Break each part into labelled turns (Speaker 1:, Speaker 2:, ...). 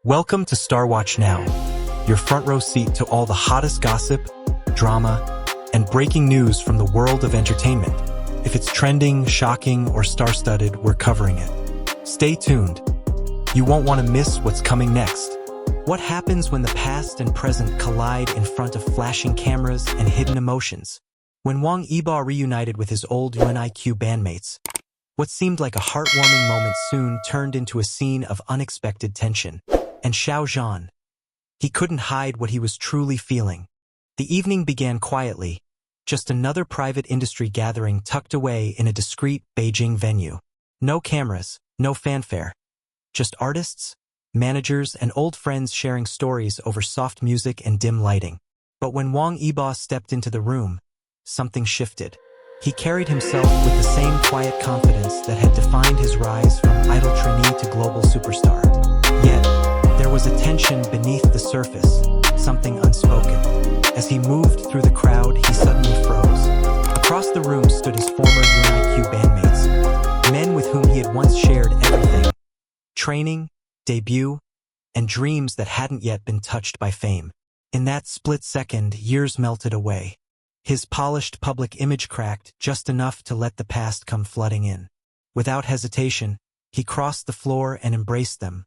Speaker 1: Welcome to Starwatch Now, your front row seat to all the hottest gossip, drama, and breaking news from the world of entertainment. If it's trending, shocking, or star-studded, we're covering it. Stay tuned. You won't want to miss what's coming next. What happens when the past and present collide in front of flashing cameras and hidden emotions? When Wong Iba reunited with his old UNIQ bandmates, what seemed like a heartwarming moment soon turned into a scene of unexpected tension. And Xiao Zhan, he couldn't hide what he was truly feeling. The evening began quietly, just another private industry gathering tucked away in a discreet Beijing venue. No cameras, no fanfare. Just artists, managers, and old friends sharing stories over soft music and dim lighting. But when Wong Iba stepped into the room, something shifted. He carried himself with the same quiet confidence that had defined his rise from idol trainee to global superstar. Yet, there was a tension beneath the surface, something unspoken. As he moved through the crowd, he suddenly froze. Across the room stood his former UNIQ bandmates, men with whom he had once shared everything. Training, debut, and dreams that hadn't yet been touched by fame. In that split second, years melted away. His polished public image cracked just enough to let the past come flooding in. Without hesitation, he crossed the floor and embraced them,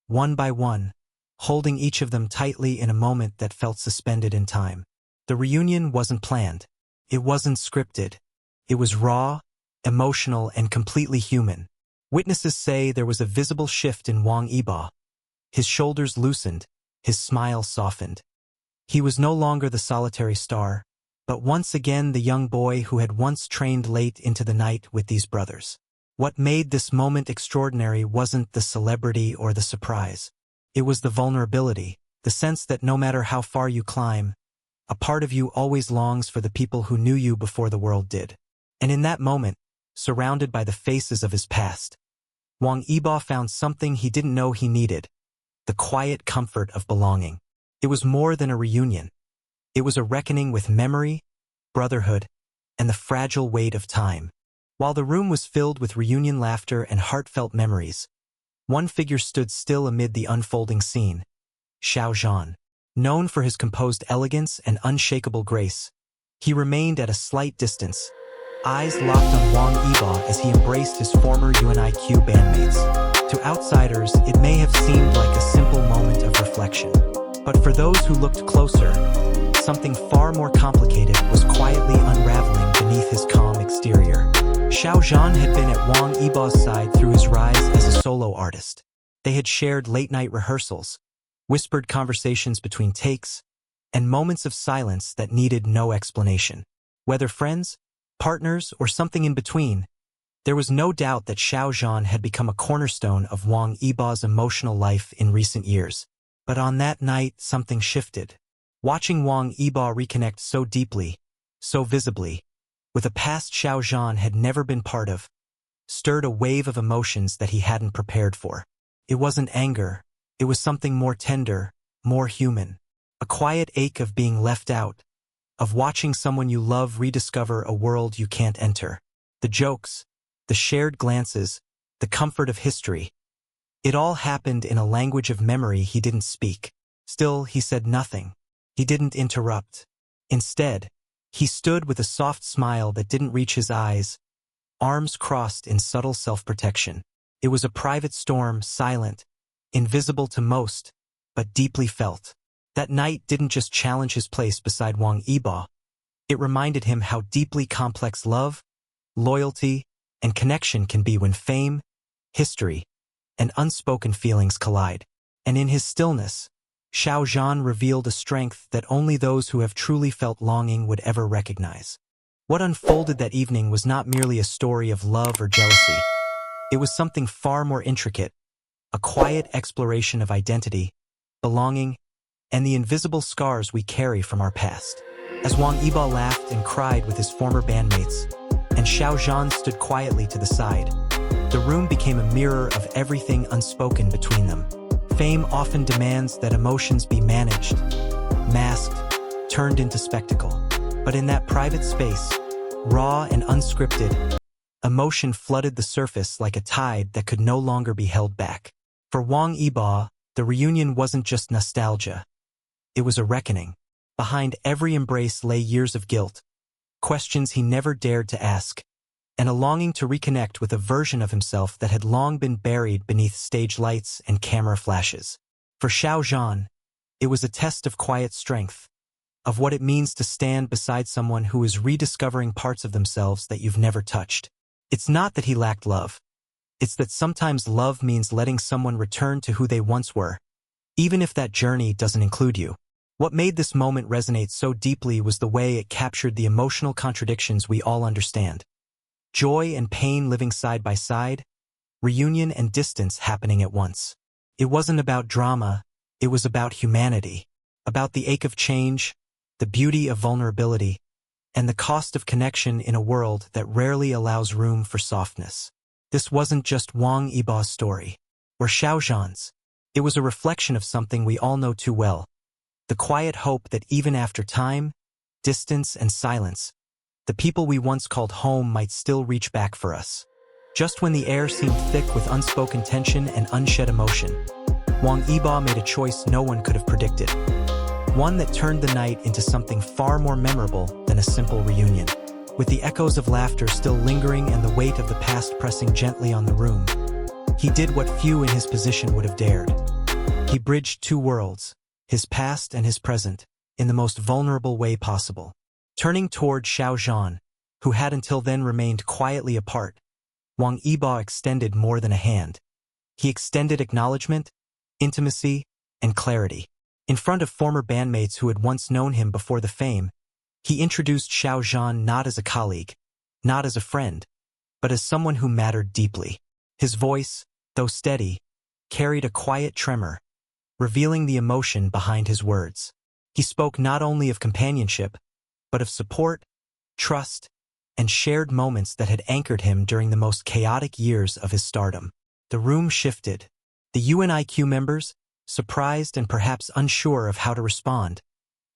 Speaker 1: one by one, holding each of them tightly in a moment that felt suspended in time. The reunion wasn't planned. It wasn't scripted. It was raw, emotional, and completely human. Witnesses say there was a visible shift in Wong Iba. His shoulders loosened, his smile softened. He was no longer the solitary star, but once again the young boy who had once trained late into the night with these brothers. What made this moment extraordinary wasn't the celebrity or the surprise. It was the vulnerability, the sense that no matter how far you climb, a part of you always longs for the people who knew you before the world did. And in that moment, surrounded by the faces of his past, Wong Iba found something he didn't know he needed, the quiet comfort of belonging. It was more than a reunion. It was a reckoning with memory, brotherhood, and the fragile weight of time. While the room was filled with reunion laughter and heartfelt memories, one figure stood still amid the unfolding scene: Xiao Zhan. Known for his composed elegance and unshakable grace, he remained at a slight distance, eyes locked on Wong Iba as he embraced his former UNIQ bandmates. To outsiders, it may have seemed like a simple moment of reflection. But for those who looked closer, something far more complicated was quietly unraveling beneath his calm exterior. Xiao Zhan had been at Wong Iba's side through his rise as a solo artist. They had shared late-night rehearsals, whispered conversations between takes, and moments of silence that needed no explanation. Whether friends, partners, or something in between, there was no doubt that Xiao Zhan had become a cornerstone of Wong Iba's emotional life in recent years. But on that night, something shifted. Watching Wong Iba reconnect so deeply, so visibly, with a past Xiao Zhan had never been part of, stirred a wave of emotions that he hadn't prepared for. It wasn't anger, it was something more tender, more human. A quiet ache of being left out, of watching someone you love rediscover a world you can't enter. The jokes, the shared glances, the comfort of history. It all happened in a language of memory he didn't speak. Still, he said nothing. He didn't interrupt. Instead, he stood with a soft smile that didn't reach his eyes, arms crossed in subtle self-protection. It was a private storm, silent, invisible to most, but deeply felt. That night didn't just challenge his place beside Wong Iba. It reminded him how deeply complex love, loyalty, and connection can be when fame, history, and unspoken feelings collide. And in his stillness, Xiao Zhan revealed a strength that only those who have truly felt longing would ever recognize. What unfolded that evening was not merely a story of love or jealousy. It was something far more intricate, a quiet exploration of identity, belonging, and the invisible scars we carry from our past. As Wong Iba laughed and cried with his former bandmates, and Xiao Zhan stood quietly to the side, the room became a mirror of everything unspoken between them. Fame often demands that emotions be managed, masked, turned into spectacle. But in that private space, raw and unscripted, emotion flooded the surface like a tide that could no longer be held back. For Wong Iba, The reunion wasn't just nostalgia. It was a reckoning. Behind every embrace lay years of guilt, questions he never dared to ask, and a longing to reconnect with a version of himself that had long been buried beneath stage lights and camera flashes. For Xiao Zhan, it was a test of quiet strength, of what it means to stand beside someone who is rediscovering parts of themselves that you've never touched. It's not that he lacked love. It's that sometimes love means letting someone return to who they once were, even if that journey doesn't include you. What made this moment resonate so deeply was the way it captured the emotional contradictions we all understand. Joy and pain living side by side, reunion and distance happening at once. It wasn't about drama, it was about humanity, about the ache of change, the beauty of vulnerability, and the cost of connection in a world that rarely allows room for softness. This wasn't just Wong Iba's story, or Xiao Zhan's. It was a reflection of something we all know too well. The quiet hope that even after time, distance, and silence, the people we once called home might still reach back for us. Just when the air seemed thick with unspoken tension and unshed emotion, Wong Iba made a choice no one could have predicted. One that turned the night into something far more memorable than a simple reunion. With the echoes of laughter still lingering and the weight of the past pressing gently on the room, he did what few in his position would have dared. He bridged two worlds, his past and his present, in the most vulnerable way possible. Turning toward Xiao Zhan, who had until then remained quietly apart, Wang Yibo extended more than a hand. He extended acknowledgement, intimacy, and clarity. In front of former bandmates who had once known him before the fame, he introduced Xiao Zhan not as a colleague, not as a friend, but as someone who mattered deeply. His voice, though steady, carried a quiet tremor, revealing the emotion behind his words. He spoke not only of companionship, but of support, trust, and shared moments that had anchored him during the most chaotic years of his stardom. The room shifted. The UNIQ members, surprised and perhaps unsure of how to respond,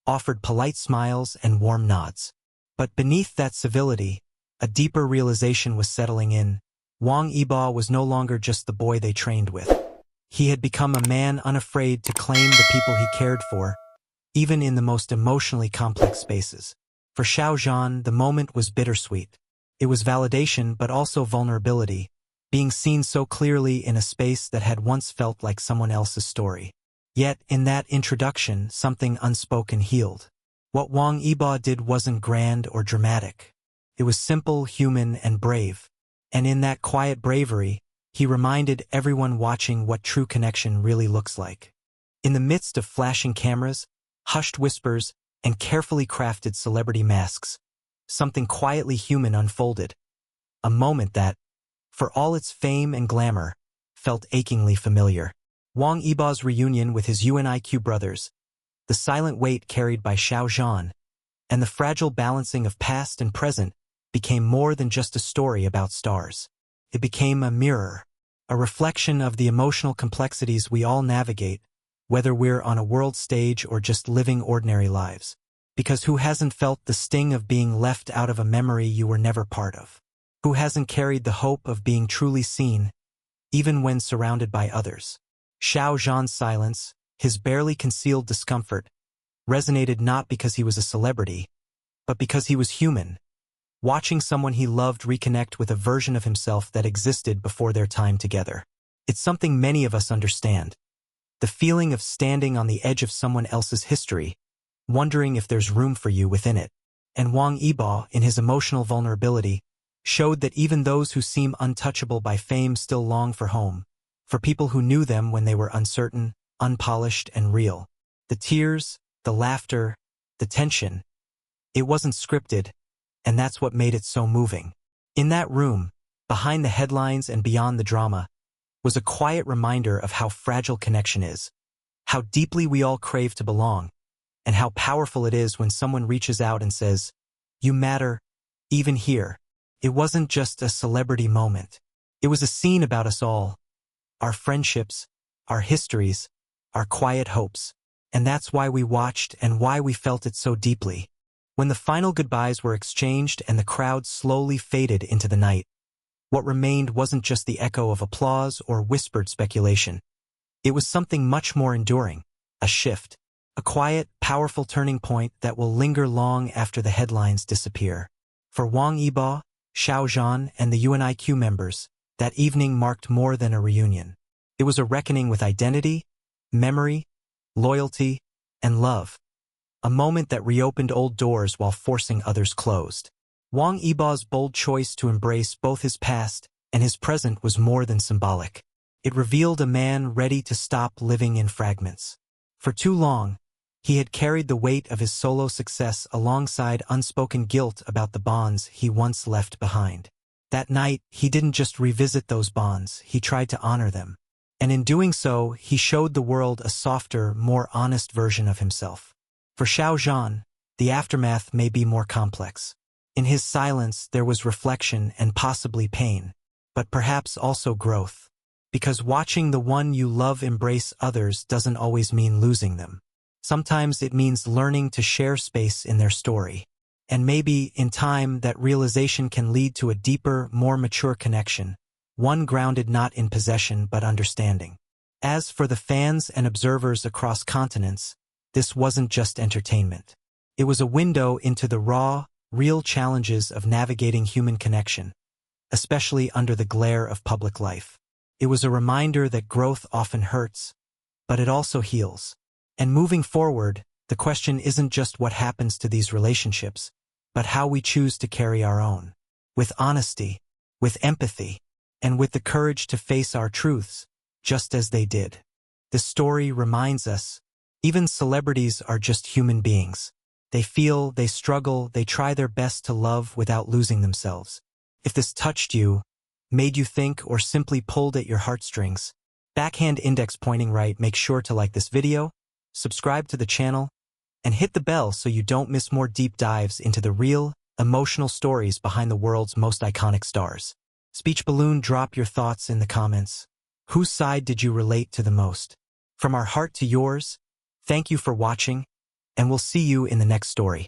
Speaker 1: offered polite smiles and warm nods. But beneath that civility, a deeper realization was settling in. Wong Iba was no longer just the boy they trained with. He had become a man unafraid to claim the people he cared for, even in the most emotionally complex spaces. For Xiao Zhan, the moment was bittersweet. It was validation but also vulnerability, being seen so clearly in a space that had once felt like someone else's story. Yet, in that introduction, something unspoken healed. What Wong Iba did wasn't grand or dramatic. It was simple, human, and brave. And in that quiet bravery, he reminded everyone watching what true connection really looks like. In the midst of flashing cameras, hushed whispers, and carefully crafted celebrity masks, something quietly human unfolded. A moment that, for all its fame and glamour, felt achingly familiar. Wang Yibo's reunion with his UNIQ brothers, the silent weight carried by Xiao Zhan, and the fragile balancing of past and present became more than just a story about stars. It became a mirror, a reflection of the emotional complexities we all navigate, whether we're on a world stage or just living ordinary lives. Because who hasn't felt the sting of being left out of a memory you were never part of? Who hasn't carried the hope of being truly seen, even when surrounded by others? Xiao Zhan's silence, his barely concealed discomfort, resonated not because he was a celebrity, but because he was human, watching someone he loved reconnect with a version of himself that existed before their time together. It's something many of us understand. The feeling of standing on the edge of someone else's history, wondering if there's room for you within it. And Wang Yibo, in his emotional vulnerability, showed that even those who seem untouchable by fame still long for home, for people who knew them when they were uncertain, unpolished, and real. The tears, the laughter, the tension. It wasn't scripted, and that's what made it so moving. In that room, behind the headlines and beyond the drama, was a quiet reminder of how fragile connection is, how deeply we all crave to belong, and how powerful it is when someone reaches out and says, "You matter, even here." It wasn't just a celebrity moment. It was a scene about us all, our friendships, our histories, our quiet hopes. And that's why we watched and why we felt it so deeply. When the final goodbyes were exchanged and the crowd slowly faded into the night, what remained wasn't just the echo of applause or whispered speculation. It was something much more enduring, a shift, a quiet, powerful turning point that will linger long after the headlines disappear. For Wang Yibo, Xiao Zhan, and the UNIQ members, that evening marked more than a reunion. It was a reckoning with identity, memory, loyalty, and love. A moment that reopened old doors while forcing others closed. Wong Iba's bold choice to embrace both his past and his present was more than symbolic. It revealed a man ready to stop living in fragments. For too long, he had carried the weight of his solo success alongside unspoken guilt about the bonds he once left behind. That night, he didn't just revisit those bonds, he tried to honor them. And in doing so, he showed the world a softer, more honest version of himself. For Xiao Zhan, the aftermath may be more complex. In his silence, there was reflection and possibly pain, but perhaps also growth. Because watching the one you love embrace others doesn't always mean losing them. Sometimes it means learning to share space in their story. And maybe, in time, that realization can lead to a deeper, more mature connection, one grounded not in possession but understanding. As for the fans and observers across continents, this wasn't just entertainment. It was a window into the raw, real challenges of navigating human connection, especially under the glare of public life. It was a reminder that growth often hurts, but it also heals. And moving forward, the question isn't just what happens to these relationships, but how we choose to carry our own. With honesty, with empathy, and with the courage to face our truths, just as they did. This story reminds us, even celebrities are just human beings. They feel, they struggle, they try their best to love without losing themselves. If this touched you, made you think, or simply pulled at your heartstrings, backhand index pointing right, make sure to like this video, subscribe to the channel, and hit the bell so you don't miss more deep dives into the real, emotional stories behind the world's most iconic stars. Speech Balloon, drop your thoughts in the comments. Whose side did you relate to the most? From our heart to yours, thank you for watching, and we'll see you in the next story.